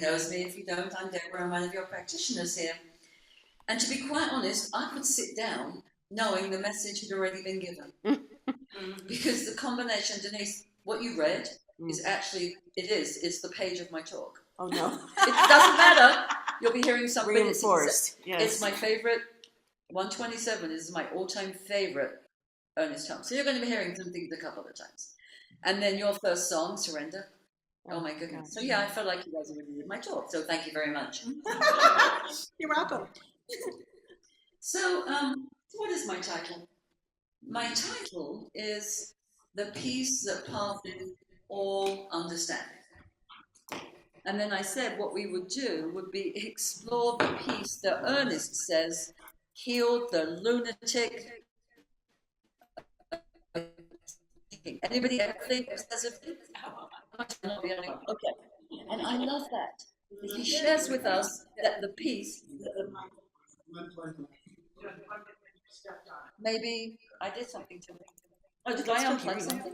knows me. If you don't, I'm Deborah. I'm one of your practitioners here. And to be quite honest, I could sit down knowing the message had already been given. Because the combination, Denise, what you read is actually, it's the page of my talk. Oh, no. It doesn't matter. You'll be hearing something. Reinforced, yes. It's my favorite. 127 is my all-time favorite Ernest Holmes. So you're going to be hearing some things a couple of times. And then your first song, Surrender. Oh my goodness. So yeah, I felt like you guys already did my talk. So thank you very much. You're welcome. So what is my title? My title is The Peace That Passeth All Understanding. And then I said what we would do would be explore the peace that Ernest says healed the lunatic. Anybody ever think obsessive? Okay. And I love that. He shares with us that the peace. Maybe I did something to it. Oh, did I unplug something?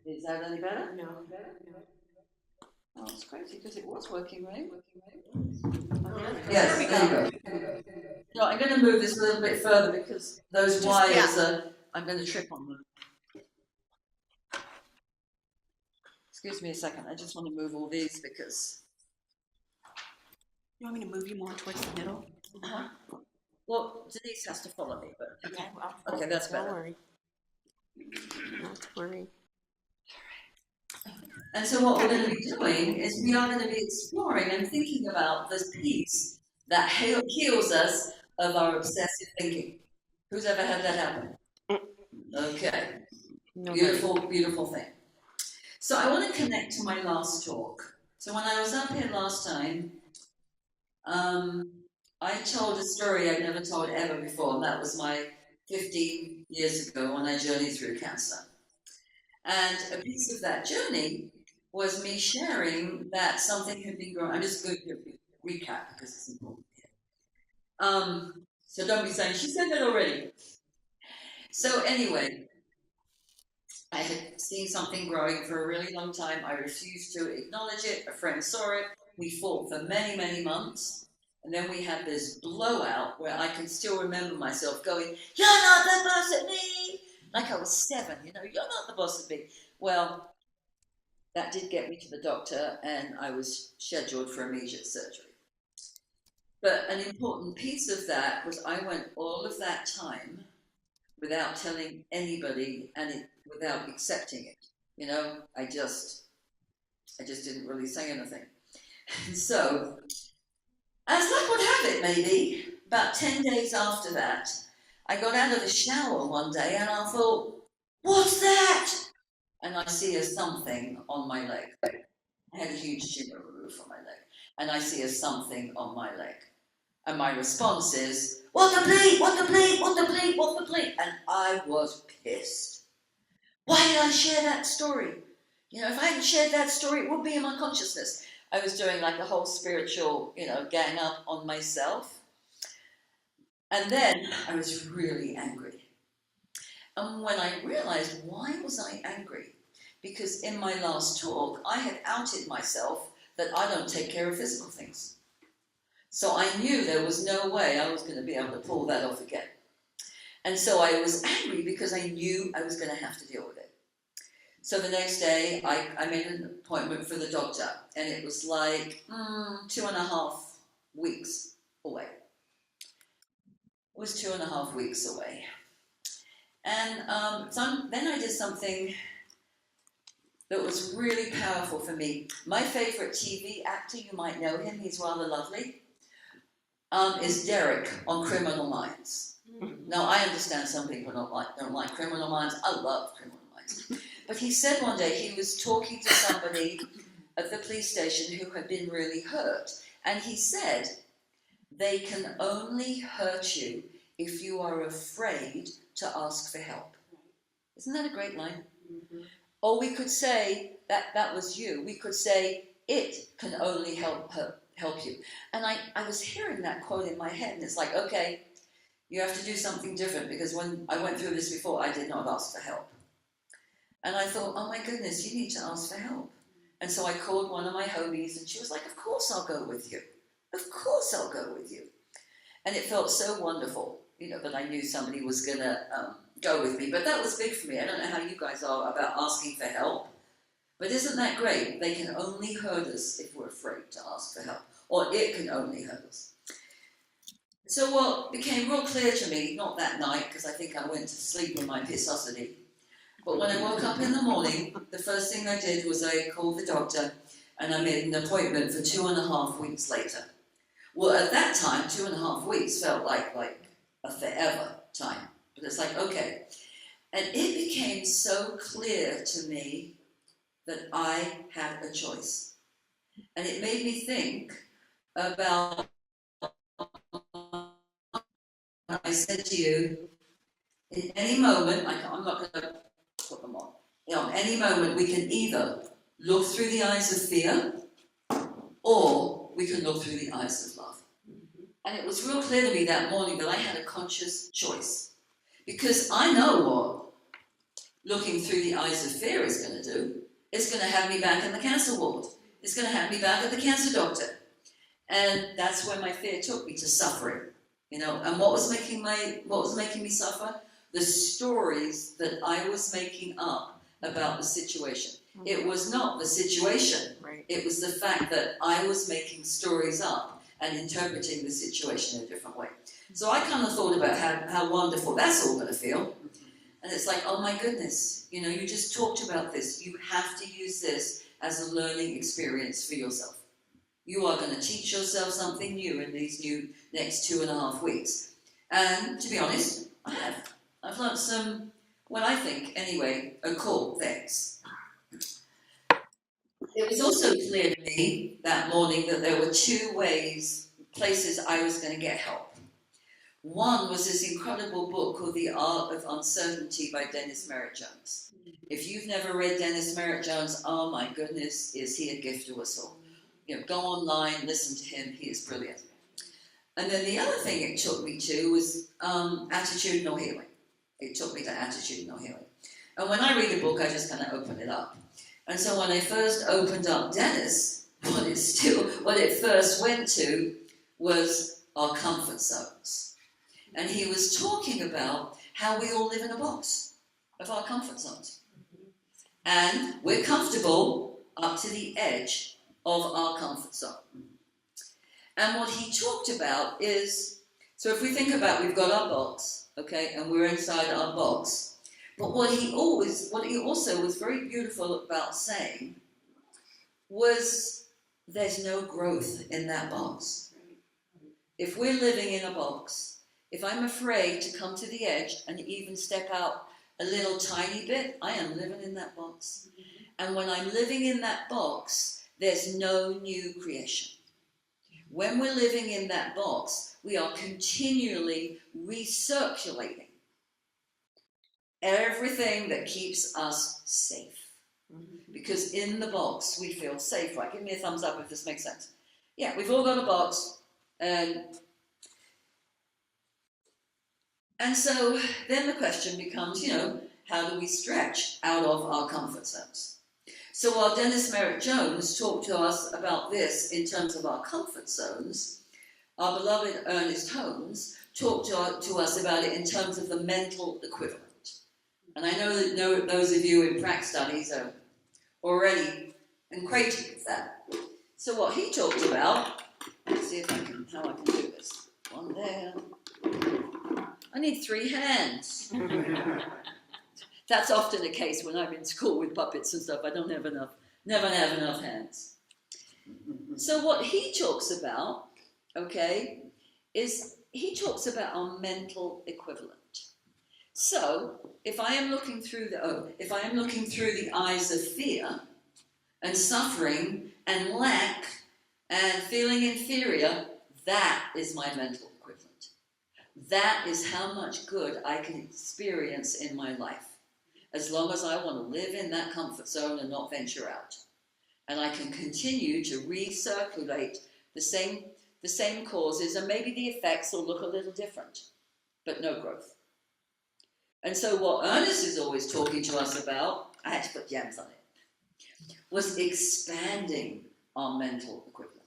Is that any better? No. Oh, it's crazy because it was working, right? Yes, there you go. No, I'm going to move this a little bit further because those wires are, I'm going to trip on them. Excuse me a second, I just want to move all these because... You want me to move you more towards the middle? Well, Denise has to follow me, but... Okay, well, okay, that's better. Don't worry. Not to worry. And so what we're going to be doing is we are going to be exploring and thinking about this piece that heals us of our obsessive thinking. Who's ever had that happen? Okay. Beautiful, beautiful thing. So I want to connect to my last talk. So when I was up here last time, I told a story I'd never told ever before, and that was my 15 years ago when I journeyed through cancer. And a piece of that journey was me sharing that something had been growing. I'm just going to recap because it's important. So don't be saying, she said that already. So anyway, I had seen something growing for a really long time. I refused to acknowledge it. A friend saw it. We fought for many, many months. And then we had this blowout where I can still remember myself going, "You're not the boss of me!" Like I was 7, you're not the boss of me. Well, that did get me to the doctor and I was scheduled for immediate surgery. But an important piece of that was I went all of that time without telling anybody and without accepting it. I just didn't really say anything. And so, as luck would have it, maybe, about 10 days after that, I got out of the shower one day and I thought, what's that? And I see a something on my leg. I had a huge tumor removed from my leg. And I see a something on my leg. And my response is, what the bleep, what the bleep, what the bleep, what the bleep? And I was pissed. Why did I share that story? If I hadn't shared that story, it would be in my consciousness. I was doing like a whole spiritual, gang up on myself. And then I was really angry. And when I realized, why was I angry? Because in my last talk, I had outed myself that I don't take care of physical things. So I knew there was no way I was going to be able to pull that off again. And so I was angry because I knew I was going to have to deal with it. So the next day, I made an appointment for the doctor, and it was like 2.5 weeks away. It was 2.5 weeks away. And then I did something that was really powerful for me. My favorite TV actor, you might know him, he's rather lovely, is Derek on Criminal Minds. Now, I understand some people don't like Criminal Minds. I love Criminal Minds. But he said one day he was talking to somebody at the police station who had been really hurt. And he said, they can only hurt you if you are afraid to ask for help. Isn't that a great line? Mm-hmm. Or we could say, that was you. We could say, it can only help you. And I was hearing that quote in my head, and it's like, okay, you have to do something different, because when I went through this before, I did not ask for help. And I thought, oh my goodness, you need to ask for help. And so I called one of my homies, and she was like, of course I'll go with you. Of course I'll go with you. And it felt so wonderful, that I knew somebody was going to go with me. But that was big for me. I don't know how you guys are about asking for help. But isn't that great? They can only hurt us if we're afraid to ask for help. Or it can only hurt us. So what became real clear to me, not that night, because I think I went to sleep in my pissosity, but when I woke up in the morning, the first thing I did was I called the doctor and I made an appointment for 2.5 weeks later. Well, at that time, 2.5 weeks felt like a forever time. But it's like, okay. And it became so clear to me that I had a choice. And it made me think about what I said to you, in any moment, I'm not going to put them on. Any moment we can either look through the eyes of fear or we can look through the eyes of love. And it was real clear to me that morning that I had a conscious choice. Because I know what looking through the eyes of fear is going to do. It's going to have me back in the cancer ward. It's going to have me back at the cancer doctor. And that's where my fear took me, to suffering. And what was making me suffer? The stories that I was making up about the situation. It was not the situation. Right. It was the fact that I was making stories up and interpreting the situation in a different way. So I kind of thought about how wonderful that's all going to feel. And it's like, oh my goodness, you just talked about this. You have to use this as a learning experience for yourself. You are going to teach yourself something new in these next 2.5 weeks. And to be honest, I have. I've learned some, what I think, anyway, are cool things. It was also clear to me that morning that there were 2 places I was going to get help. One was this incredible book called The Art of Uncertainty by Dennis Merritt Jones. If you've never read Dennis Merritt Jones, oh my goodness, is he a gift to us all. Go online, listen to him, he is brilliant. And then the other thing it took me to was attitudinal healing. It took me to attitudinal healing. And when I read a book, I just kind of open it up. And so when I first opened up Dennis, what it first went to was our comfort zones. And he was talking about how we all live in a box of our comfort zones. And we're comfortable up to the edge of our comfort zone. And what he talked about is, so if we think about, we've got our box, okay, and we're inside our box. But what he also was very beautiful about saying was there's no growth in that box. If we're living in a box, if I'm afraid to come to the edge and even step out a little tiny bit, I am living in that box. And when I'm living in that box, there's no new creation. When we're living in that box, we are continually recirculating everything that keeps us safe. Because in the box, we feel safe. Right? Give me a thumbs up if this makes sense. Yeah, we've all got a box. And so then the question becomes, how do we stretch out of our comfort zones? So while Dennis Merritt Jones talked to us about this in terms of our comfort zones, our beloved Ernest Holmes talked to us about it in terms of the mental equivalent. And I know that those of you in prac studies are already acquainted with that. So what he talked about, let's see how I can do this. One there. I need 3 hands. That's often the case when I'm in school with puppets and stuff. I don't have enough, never have enough hands. So what he talks about, okay, is he talks about our mental equivalent. So if I am looking through the eyes of fear and suffering and lack and feeling inferior, that is my mental equivalent. That is how much good I can experience in my life, as long as I want to live in that comfort zone and not venture out. And I can continue to recirculate the same causes, and maybe the effects will look a little different, but no growth. And so what Ernest is always talking to us about I had to put gems on it, was expanding our mental equivalent.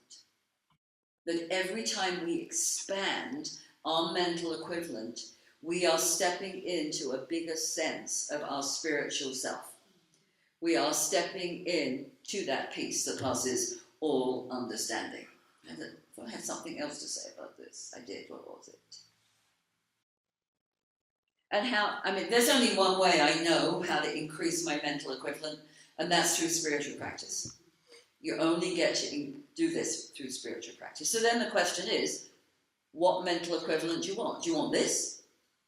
That every time we expand our mental equivalent, we are stepping into a bigger sense of our spiritual self. We are stepping into that peace that passes all understanding. And I had something else to say about this. I did. What was it? And how, I mean, there's only one way I know how to increase my mental equivalent, and that's through spiritual practice. You only get to do this through spiritual practice. So then the question is, what mental equivalent do you want? Do you want this?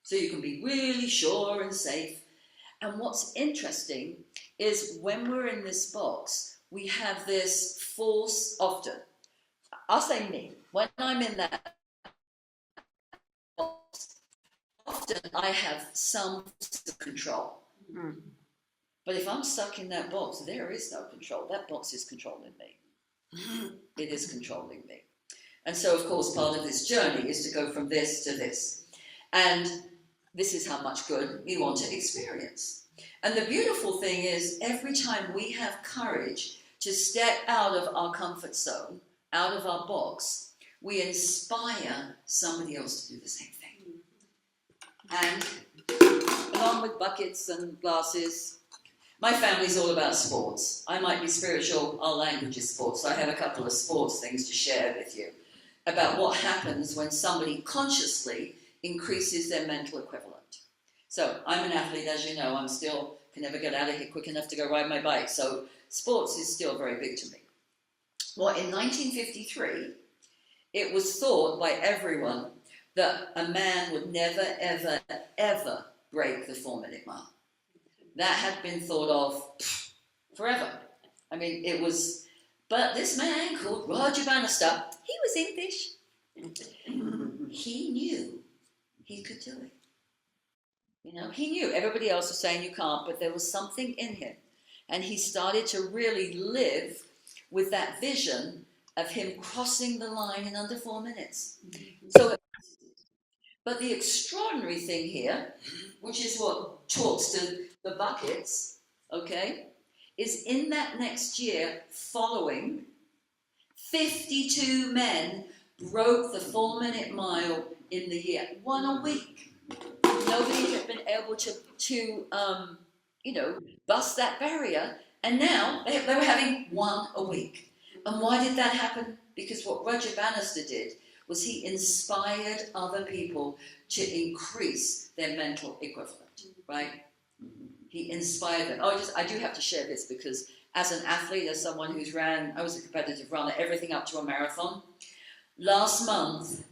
So you can be really sure and safe. And what's interesting is when we're in this box, we have this force often. I'll say me. When I'm in that box, often I have some control. Mm. But if I'm stuck in that box, there is no control. That box is controlling me. It is controlling me. And so, of course, part of this journey is to go from this to this. And this is how much good we want to experience. And the beautiful thing is, every time we have courage to step out of our comfort zone, out of our box, we inspire somebody else to do the same thing. And along with buckets and glasses, my family's all about sports. I might be spiritual, our language is sports. So I have a couple of sports things to share with you about what happens when somebody consciously increases their mental equivalent. So I'm an athlete, as you know. I'm still, can never get out of here quick enough to go ride my bike. So sports is still very big to me. Well, in 1953, it was thought by everyone that a man would never, ever, ever break the 4-minute mile. That had been thought of forever. I mean, it was, but this man called Roger Bannister, he was English. He knew he could do it. You know, he knew. Everybody else was saying you can't, but there was something in him. And he started to really live with that vision of him crossing the line in under 4 minutes. So, but the extraordinary thing here, which is what talks to the buckets, okay, is in that next year following, 52 men broke the 4-minute mile in the year, one a week. Nobody had been able to bust that barrier, and now they were having one a week. And why did that happen? Because what Roger Bannister did was he inspired other people to increase their mental equivalent, right? He inspired them. I do have to share this because as an athlete, as someone who's I was a competitive runner, everything up to a marathon. Last month,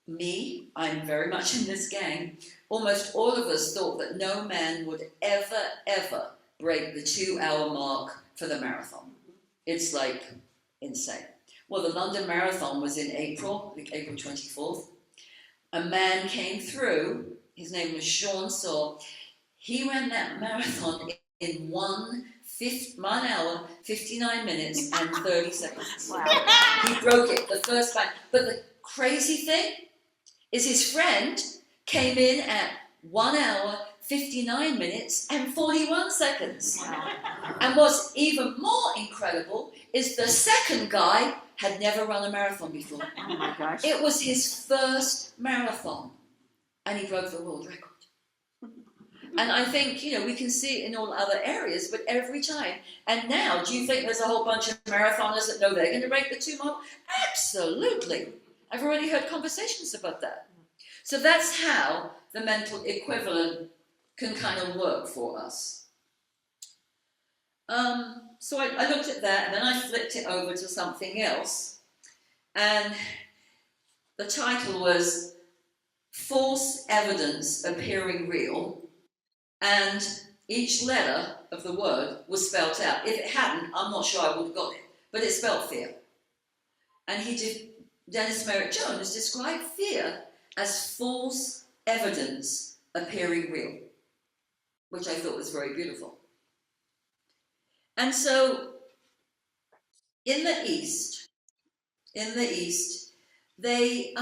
I'm very much in this gang, almost all of us thought that no man would ever, ever break the 2-hour mark for the marathon. It's like insane. Well, the London Marathon was in April, I think April 24th. A man came through, his name was Sean Saul. He ran that marathon in 1 hour, 59 minutes, and 30 seconds. Wow. He broke it the first time. But the crazy thing is his friend came in at 1 hour, 59 minutes, and 41 seconds. Wow. And what's even more incredible is the second guy had never run a marathon before. Oh my gosh. It was his first marathon, and he broke the world record. And I think, we can see it in all other areas, but every time. And now, do you think there's a whole bunch of marathoners that know they're going to break the 2 mile? Absolutely. I've already heard conversations about that. So that's how the mental equivalent can kind of work for us. So I looked at that, and then I flipped it over to something else. And the title was False Evidence Appearing Real. And each letter of the word was spelt out. If it hadn't, I'm not sure I would have got it. But it spelled fear. And Dennis Merritt Jones described fear as false evidence appearing real, which I thought was very beautiful. And so, in the East, they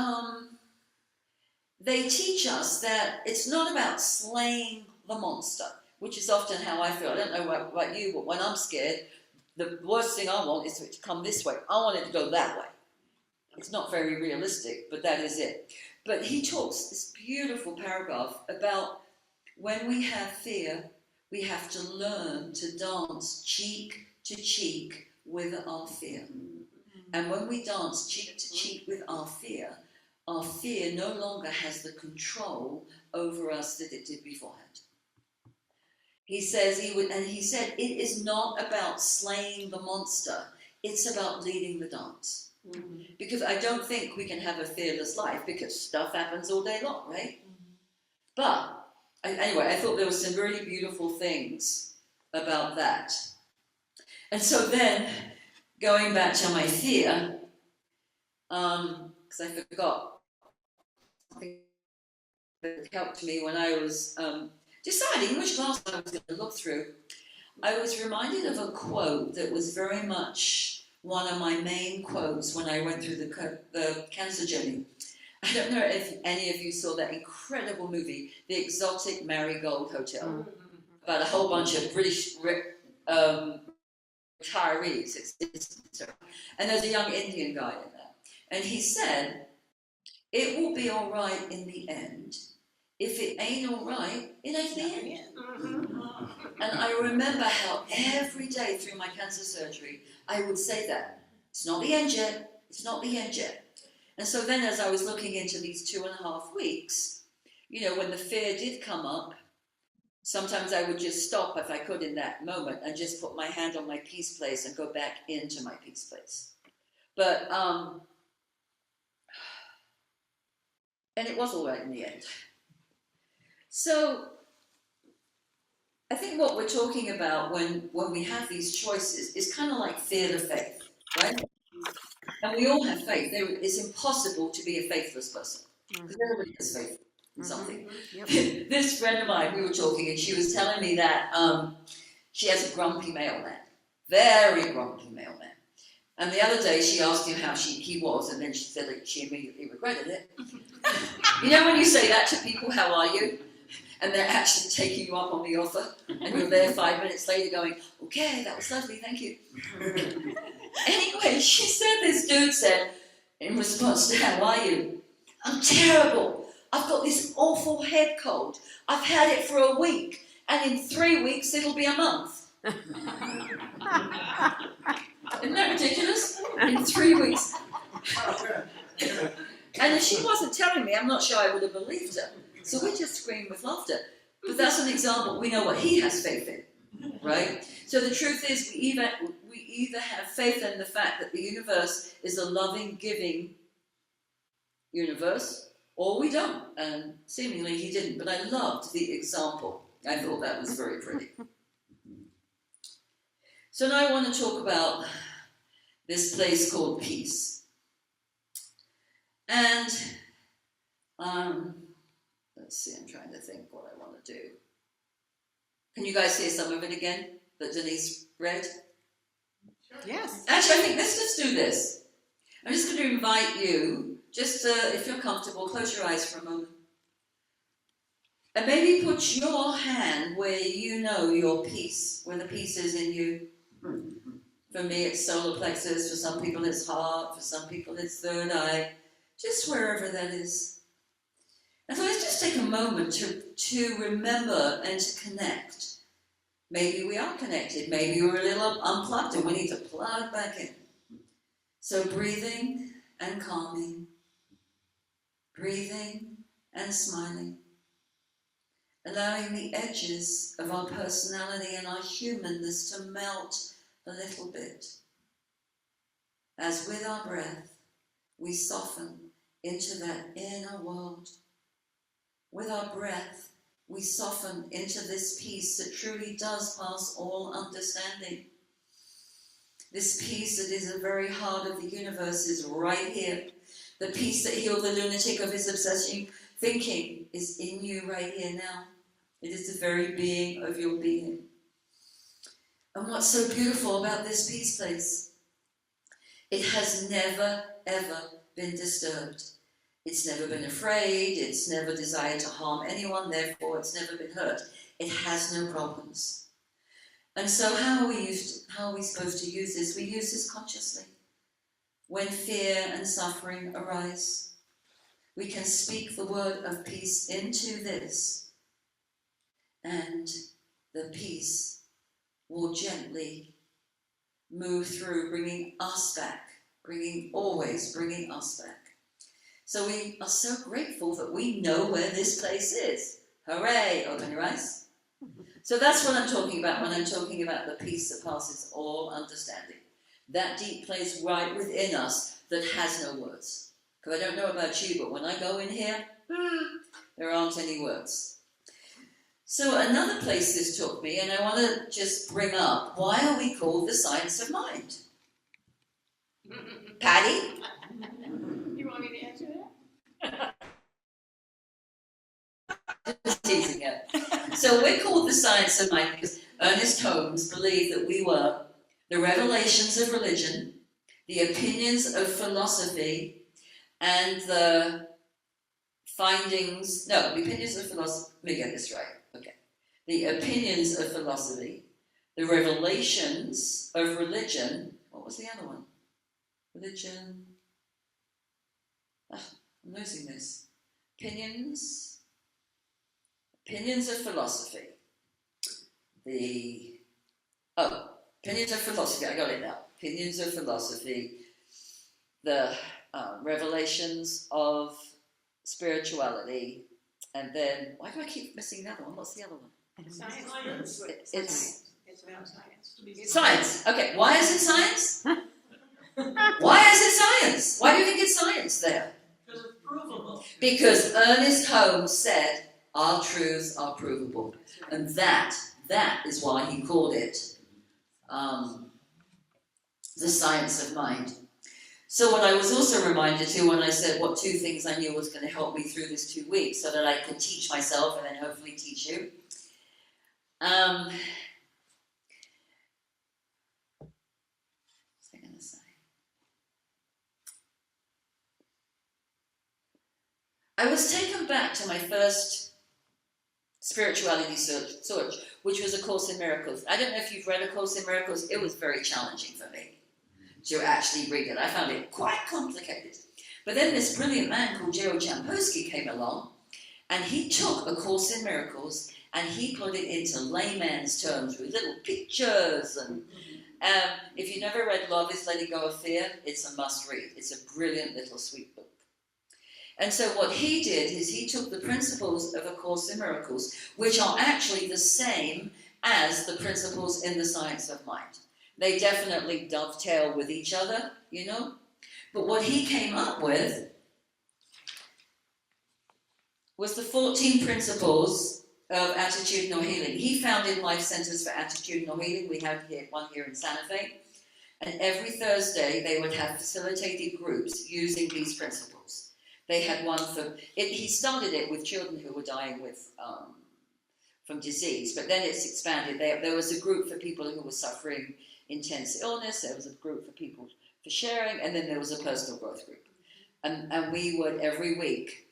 teach us that it's not about slaying the monster. which is often how I feel. I don't know about you, but when I'm scared, the worst thing I want is for it to come this way. I want it to go that way. It's not very realistic, but that is it. But he talks this beautiful paragraph about when we have fear, we have to learn to dance cheek to cheek with our fear. And when we dance cheek to cheek with our fear no longer has the control over us that it did beforehand. He says he said it is not about slaying the monster, it's about leading the dance. Mm-hmm. Because I don't think we can have a fearless life because stuff happens all day long, right? Mm-hmm. But anyway, I thought there were some really beautiful things about that. And so then, going back to my fear, because I forgot something that helped me when I was deciding which class I was going to look through, I was reminded of a quote that was very much one of my main quotes when I went through the cancer journey. I don't know if any of you saw that incredible movie, The Exotic Marigold Hotel, about a whole bunch of British retirees. And there's a young Indian guy in there. And he said, it will be all right in the end. If it ain't all right, it ain't the end. And I remember how every day through my cancer surgery, I would say that. It's not the end yet. It's not the end yet. And so then as I was looking into these 2.5 weeks, you know, when the fear did come up, sometimes I would just stop if I could in that moment and just put my hand on my peace place and go back into my peace place. But, and it was all right in the end. So I think what we're talking about when we have these choices is kind of like fear to faith, right? And we all have faith. It's impossible to be a faithless person because everybody has faith in something. Yep. This friend of mine, we were talking, and she was telling me that she has a grumpy mailman, very grumpy mailman. And the other day, she asked him how he was, and then she said that she immediately regretted it. You know when you say that to people, how are you? And they're actually taking you up on the offer, and you're there 5 minutes later going, okay, that was lovely, thank you. Anyway, she said, this dude said, in response to how are you? I'm terrible. I've got this awful head cold. I've had it for a week, and in 3 weeks it'll be a month. Isn't that ridiculous? In 3 weeks. And if she wasn't telling me, I'm not sure I would have believed her. So we just screamed with laughter. But that's an example. We know what he has faith in, right? So the truth is, we either have faith in the fact that the universe is a loving, giving universe, or we don't. And seemingly he didn't. But I loved the example. I thought that was very pretty. So now I want to talk about this place called peace. And let's see, I'm trying to think what I want to do. Can you guys hear some of it again that Denise read? Sure. Yes. Actually, I think let's just do this. I'm just going to invite you, just if you're comfortable, close your eyes for a moment. And maybe put your hand where you know your peace, where the peace is in you. For me, it's solar plexus. For some people, it's heart. For some people, it's third eye. Just wherever that is. And so let's just take a moment to remember and to connect. Maybe we are connected. Maybe we're a little unplugged and we need to plug back in. So breathing and calming. Breathing and smiling. Allowing the edges of our personality and our humanness to melt a little bit. As with our breath, we soften into that inner world. With our breath, we soften into this peace that truly does pass all understanding. This peace that is the very heart of the universe is right here. The peace that healed the lunatic of his obsessive thinking is in you right here now. It is the very being of your being. And what's so beautiful about this peace place? It has never, ever been disturbed. It's never been afraid. It's never desired to harm anyone. Therefore, it's never been hurt. It has no problems. And so how are we supposed to use this? We use this consciously. When fear and suffering arise, we can speak the word of peace into this, and the peace will gently move through, bringing us back, always bringing us back. So we are so grateful that we know where this place is. Hooray! Open your eyes. So that's what I'm talking about when I'm talking about the peace that passes all understanding. That deep place right within us that has no words. Because I don't know about you, but when I go in here, there aren't any words. So another place this took me, and I want to just bring up, why are we called the science of mind? Patty? You want me to answer that? Just teasing it. So we're called the science of mind because Ernest Holmes believed that we were the revelations of religion, the opinions of philosophy, and the opinions of philosophy, let me get this right, okay. The opinions of philosophy, the revelations of religion, what was the other one? Religion, I'm losing this. Opinions of philosophy. Opinions of philosophy, I got it now. Opinions of philosophy, the revelations of spirituality, and then, why do I keep missing the other one? What's the other one? Science. It's about science. science. Okay, why is it science? Why is it science? Why do you think it's science there? Because it's provable. Because Ernest Holmes said, our truths are provable. And that is why he called it the science of mind. So what I was also reminded to when I said what 2 things I knew was going to help me through this 2 weeks so that I could teach myself and then hopefully teach you. What was I going to say? I was taken back to my first spirituality search, which was A Course in Miracles. I don't know if you've read A Course in Miracles. It was very challenging for me to actually read it. I found it quite complicated. But then this brilliant man called Gerald Jampolsky came along, and he took A Course in Miracles and he put it into layman's terms with little pictures. And if you've never read Love is Letting Go of Fear, it's a must read. It's a brilliant little sweet book. And so what he did is he took the principles of A Course in Miracles, which are actually the same as the principles in the science of mind. They definitely dovetail with each other, you know. But what he came up with was the 14 principles of attitudinal healing. He founded Life Centers for Attitudinal Healing. We have one here in Santa Fe. And every Thursday they would have facilitated groups using these principles. They had one for, he started it with children who were dying from disease, but then it's expanded. There was a group for people who were suffering intense illness, there was a group for people for sharing, and then there was a personal growth group. And we would, every week,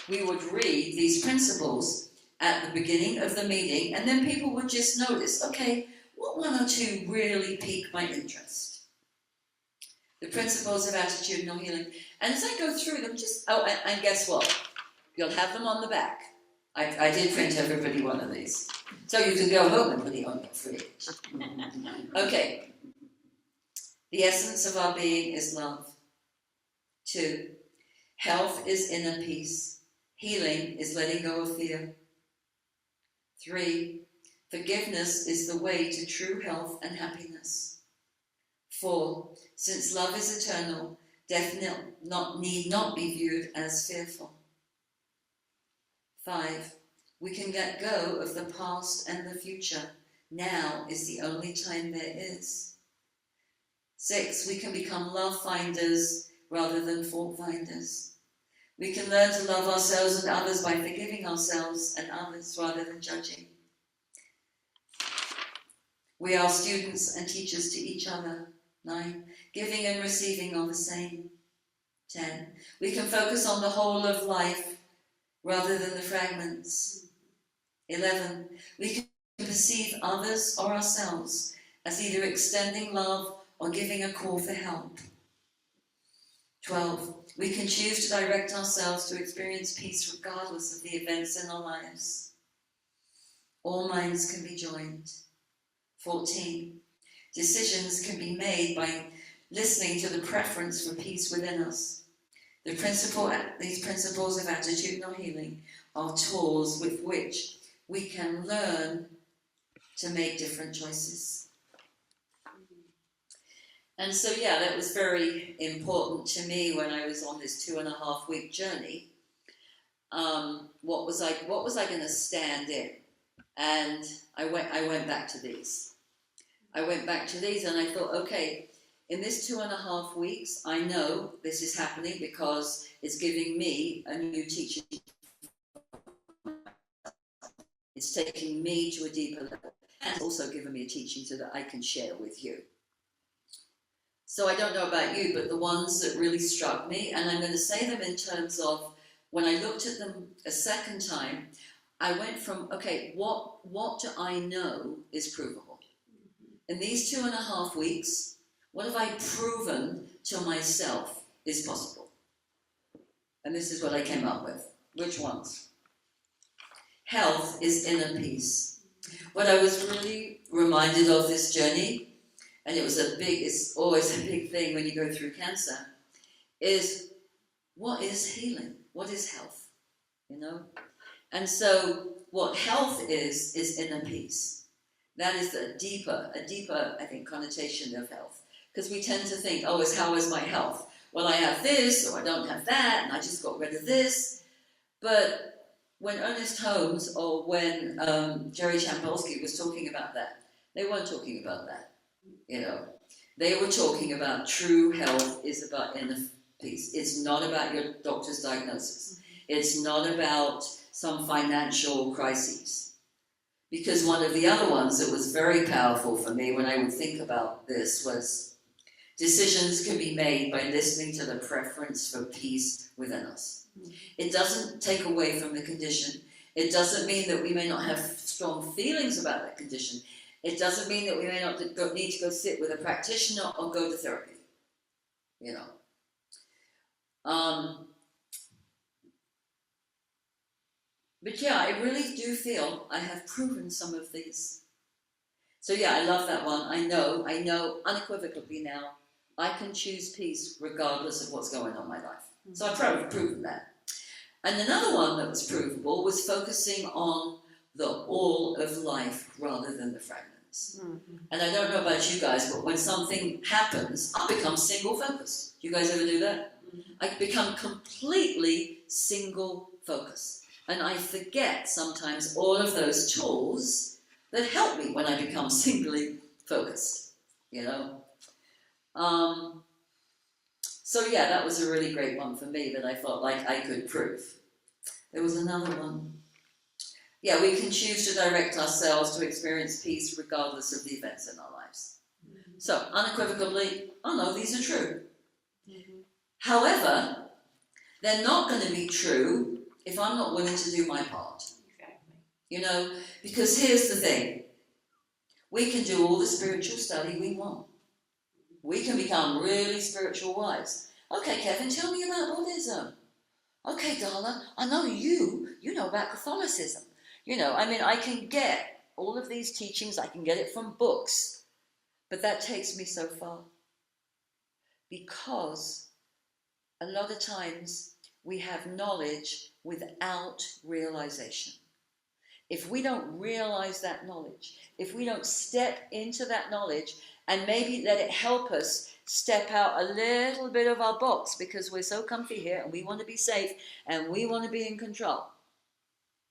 we would read these principles at the beginning of the meeting, and then people would just notice, okay, what 1 or 2 really pique my interest? The principles of attitudinal healing. And as I go through them, and guess what? You'll have them on the back. I did print everybody one of these. So you can go home and put it on your fridge. Okay. The essence of our being is love. 2, health is inner peace. Healing is letting go of fear. 3, forgiveness is the way to true health and happiness. 4, since love is eternal, death need not be viewed as fearful. 5, we can let go of the past and the future. Now is the only time there is. 6, we can become love finders rather than fault finders. We can learn to love ourselves and others by forgiving ourselves and others rather than judging. We are students and teachers to each other. 9, giving and receiving are the same. 10, we can focus on the whole of life rather than the fragments. 11. We can perceive others or ourselves as either extending love or giving a call for help. 12. We can choose to direct ourselves to experience peace regardless of the events in our lives. All minds can be joined. 14. Decisions can be made by listening to the preference for peace within us. These principles of attitudinal healing are tools with which we can learn to make different choices. And so, yeah, that was very important to me when I was on this 2.5-week journey. What was I going to stand in? And I went back to these. I went back to these and I thought, okay, in this 2.5 weeks, I know this is happening because it's giving me a new teaching. It's taking me to a deeper level and also given me a teaching so that I can share with you. So I don't know about you, but the ones that really struck me, and I'm going to say them in terms of when I looked at them a second time, I went from, okay, what do I know is provable? In these 2.5 weeks, what have I proven to myself is possible? And this is what I came up with. Which ones? Health is inner peace. What I was really reminded of this journey, and it's always a big thing when you go through cancer, is what is healing? What is health? You know? And so what health is inner peace. That is a deeper, I think, connotation of health. Because we tend to think, oh, how is my health? Well, I have this, or I don't have that, and I just got rid of this. But when Ernest Holmes or when Jerry Champolsky was talking about that, they weren't talking about that. You know, they were talking about true health is about inner peace. It's not about your doctor's diagnosis. It's not about some financial crises. Because one of the other ones that was very powerful for me when I would think about this was decisions can be made by listening to the preference for peace within us. It doesn't take away from the condition. It doesn't mean that we may not have strong feelings about that condition. It doesn't mean that we may not need to go sit with a practitioner or go to therapy. You know. But yeah, I really do feel I have proven some of these. So yeah, I love that one. I know unequivocally now, I can choose peace regardless of what's going on in my life. So I've proven that. And another one that was provable was focusing on the all of life rather than the fragments. And I don't know about you guys, but when something happens, I become single focused. Do you guys ever do that? I become completely single focused. And I forget sometimes all of those tools that help me when I become singly focused, you know. So yeah, that was a really great one for me that I felt like I could prove. There was another one. Yeah, we can choose to direct ourselves to experience peace regardless of the events in our lives. So unequivocally, oh no, these are true. However, they're not going to be true if I'm not willing to do my part. Exactly. You know, because here's the thing. We can do all the spiritual study we want. We can become really spiritual wise. Okay, Kevin, tell me about Buddhism. Okay, Darla, I know you know about Catholicism. You know, I mean, I can get all of these teachings, I can get it from books, but that takes me so far. Because a lot of times we have knowledge without realization. If we don't realize that knowledge, if we don't step into that knowledge and maybe let it help us step out a little bit of our box because we're so comfy here and we want to be safe and we want to be in control,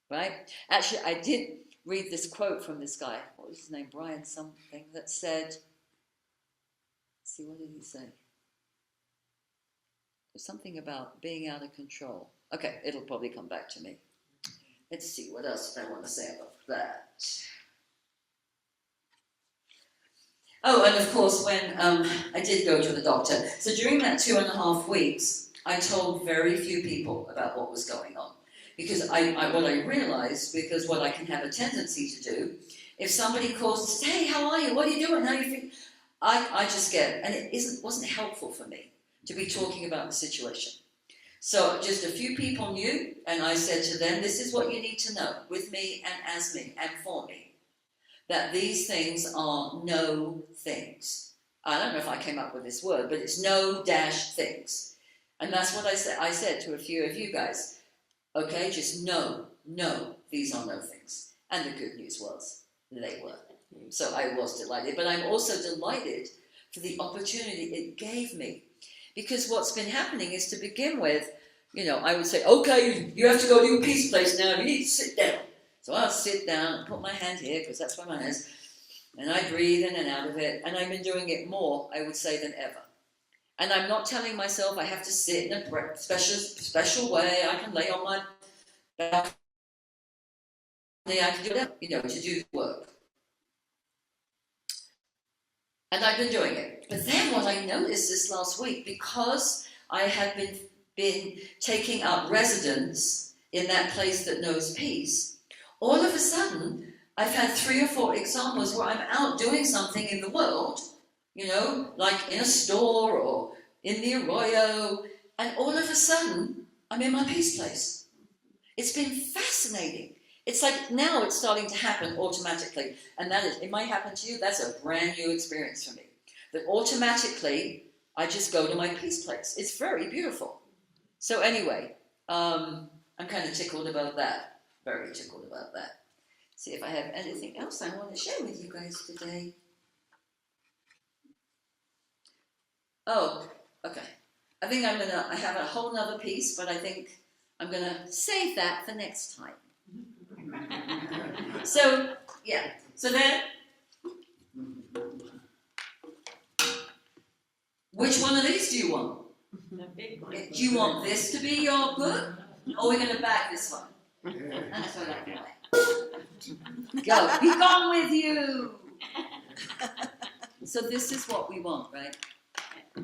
right? Actually, I did read this quote from this guy, what was his name, Brian something, that said, let's see, what did he say? Something about being out of control. Okay, it'll probably come back to me. Let's see, what else did I want to say about that? Oh, and of course, when I did go to the doctor. So during that 2.5 weeks, I told very few people about what was going on. Because what I realized, because what I can have a tendency to do, if somebody calls and says, hey, how are you? What are you doing? How are you feeling? I just get, and it wasn't helpful for me to be talking about the situation. So just a few people knew, and I said to them, this is what you need to know, with me and as me and for me, that these things are no things. I don't know if I came up with this word, but it's no dash things. And that's what I said to a few of you guys. Okay, just no, these are no things. And the good news was, they were. So I was delighted, but I'm also delighted for the opportunity it gave me. Because what's been happening is, to begin with, I would say, okay, you have to go to your peace place now, you need to sit down. So I'll sit down and put my hand here, because that's where mine is, and I breathe in and out of it, and I've been doing it more, I would say, than ever. And I'm not telling myself I have to sit in a special way, I can lay on my back, I can do whatever, to do the work. And I've been doing it. But then what I noticed this last week, because I had been taking up residence in that place that knows peace, all of a sudden, I've had 3 or 4 examples where I'm out doing something in the world, like in a store or in the arroyo, and all of a sudden, I'm in my peace place. It's been fascinating. It's like now it's starting to happen automatically. And it might happen to you, that's a brand new experience for me. That automatically, I just go to my peace place. It's very beautiful. So anyway, I'm kind of tickled about that. Very tickled about that. See if I have anything else I want to share with you guys today. Oh, okay. I think I have a whole nother piece, but I think I'm going to save that for next time. So, yeah. So then, which one of these do you want? The big one. Do you want this to be your book? Or we're going to back this one? That's what I like. Go. Be gone with you. So this is what we want, right?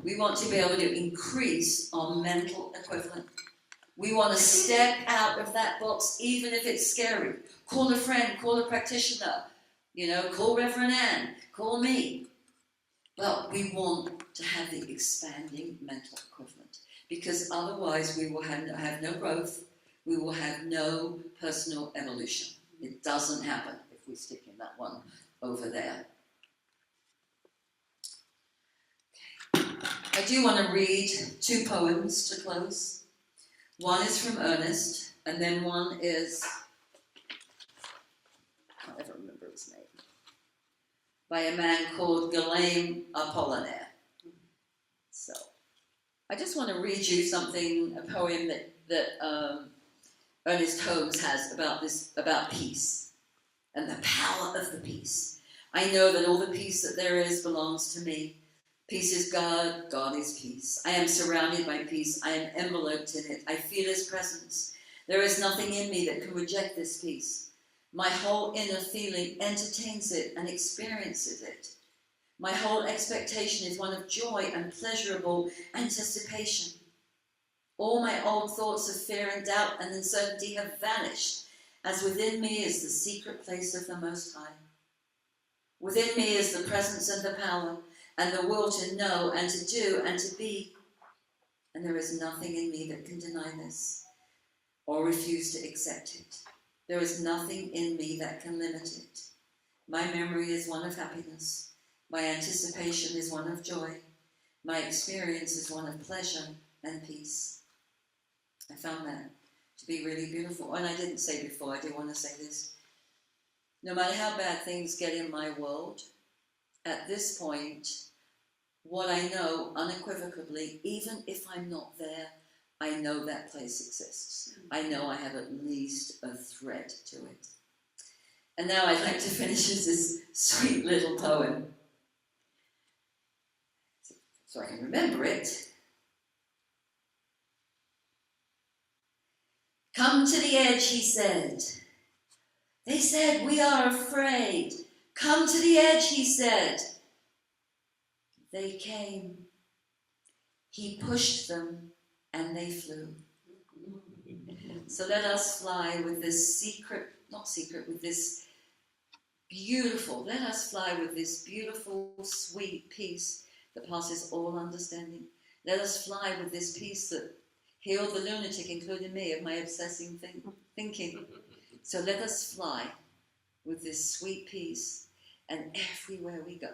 We want to be able to increase our mental equivalent. We want to step out of that box, even if it's scary. Call a friend, call a practitioner, call Reverend Anne, call me. But we want to have the expanding mental equivalent, because otherwise we will have no growth, we will have no personal evolution. It doesn't happen if we stick in that one over there. Okay. I do want to read 2 poems to close. One is from Ernest, and then one is, I can't ever remember his name, by a man called Guillaume Apollinaire. So, I just want to read you something, a poem that Ernest Holmes has about peace, and the power of the peace. I know that all the peace that there is belongs to me. Peace is God, God is peace. I am surrounded by peace, I am enveloped in it, I feel His presence. There is nothing in me that can reject this peace. My whole inner feeling entertains it and experiences it. My whole expectation is one of joy and pleasurable anticipation. All my old thoughts of fear and doubt and uncertainty have vanished, as within me is the secret place of the Most High. Within me is the presence and the power, and the will to know and to do and to be. And there is nothing in me that can deny this or refuse to accept it. There is nothing in me that can limit it. My memory is one of happiness. My anticipation is one of joy. My experience is one of pleasure and peace. I found that to be really beautiful. And I didn't say before, I do want to say this. No matter how bad things get in my world, at this point, what I know unequivocally, even if I'm not there, I know that place exists. I know I have at least a thread to it. And now I'd like to finish with this sweet little poem, so I can remember it. Come to the edge, he said. They said, we are afraid. Come to the edge, he said. They came. He pushed them and they flew. So let us fly with this with this beautiful, let us fly with this beautiful, sweet peace that passes all understanding. Let us fly with this peace that healed the lunatic, including me, of my obsessing thinking. So let us fly with this sweet peace, and everywhere we go,